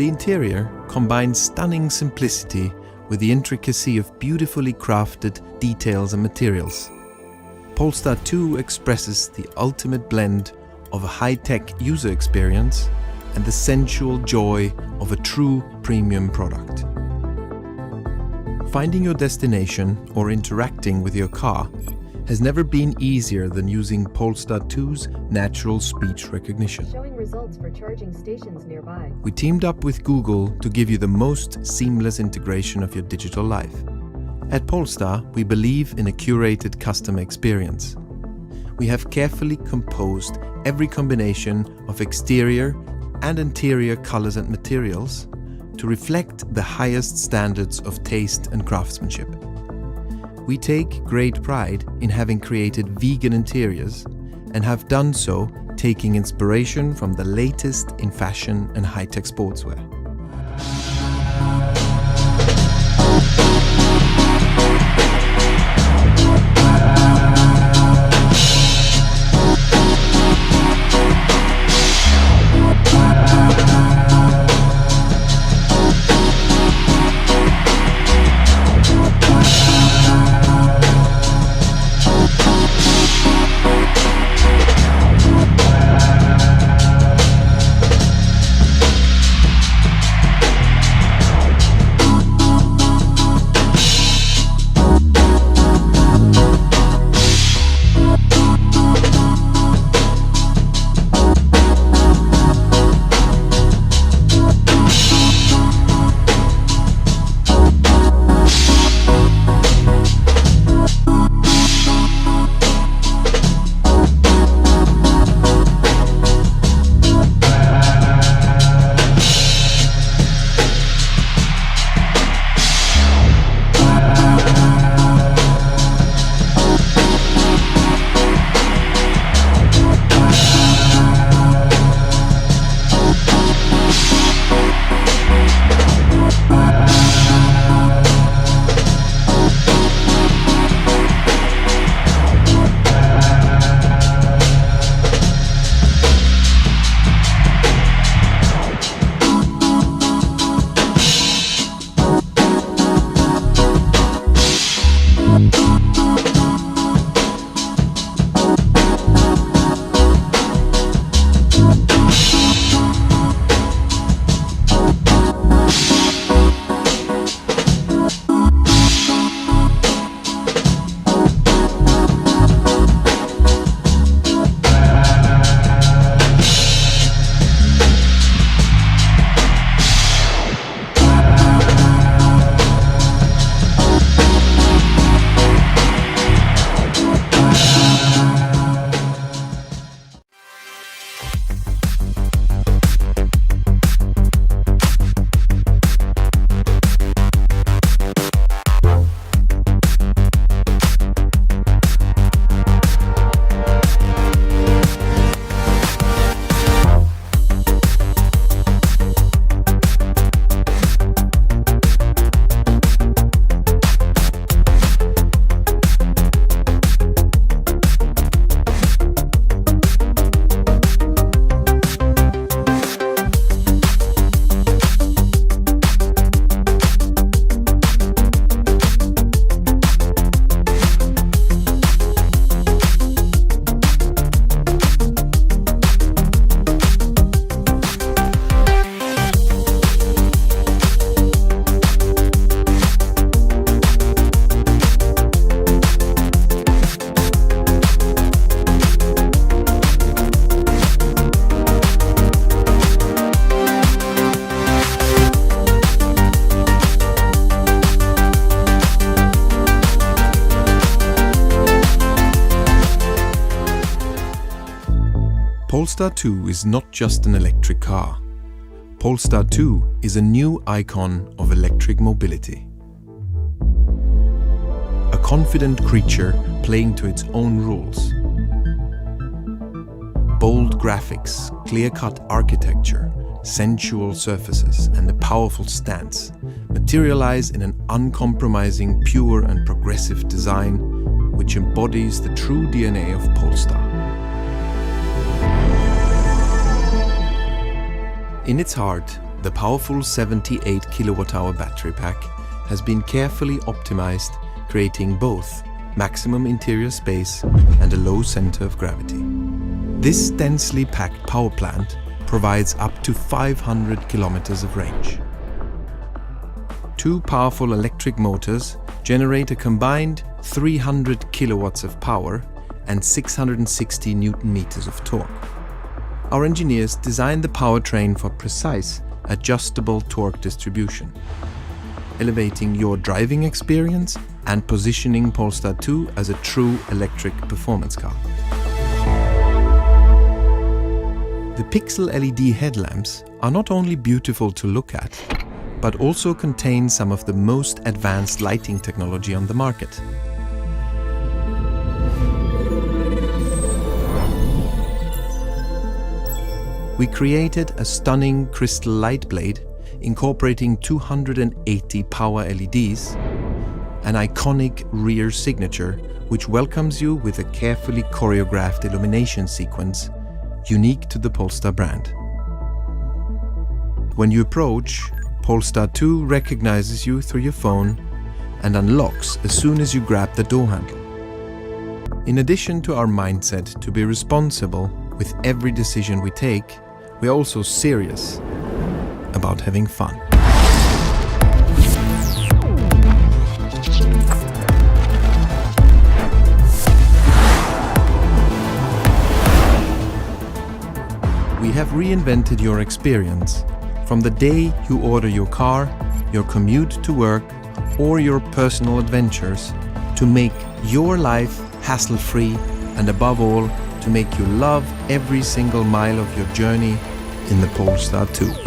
The interior combines stunning simplicity with the intricacy of beautifully crafted details and materials. Polestar 2 expresses the ultimate blend of a high-tech user experience and the sensual joy of a true premium product. Finding your destination or interacting with your car has never been easier than using Polestar 2's natural speech recognition. Showing results for charging stations nearby. We teamed up with Google to give you the most seamless integration of your digital life. At Polestar, we believe in a curated customer experience. We have carefully composed every combination of exterior and interior colors and materials to reflect the highest standards of taste and craftsmanship. We take great pride in having created vegan interiors and have done so taking inspiration from the latest in fashion and high-tech sportswear. Polestar 2 is not just an electric car. Polestar 2 is a new icon of electric mobility. A confident creature playing to its own rules. Bold graphics, clear-cut architecture, sensual surfaces, and a powerful stance materialize in an uncompromising, pure and progressive design which embodies the true DNA of Polestar. In its heart, The powerful 78 kWh battery pack has been carefully optimized, creating both maximum interior space and a low center of gravity. This densely packed power plant provides up to 500 kilometers of range. Two powerful electric motors generate a combined 300 kilowatts of power and 660 Newton meters of torque. Our engineers designed the powertrain for precise, adjustable torque distribution, elevating your driving experience and positioning Polestar 2 as a true electric performance car. The pixel LED headlamps are not only beautiful to look at, but also contain some of the most advanced lighting technology on the market. We created a stunning crystal light blade incorporating 280 power LEDs, an iconic rear signature which welcomes you with a carefully choreographed illumination sequence unique to the Polestar brand. When you approach, Polestar 2 recognizes you through your phone and unlocks as soon as you grab the door handle. In addition to our mindset to be responsible with every decision we take, we are also serious about having fun. We have reinvented your experience from the day you order your car, your commute to work, or your personal adventures to make your life hassle-free and above all, to make you love every single mile of your journey in the Polestar 2.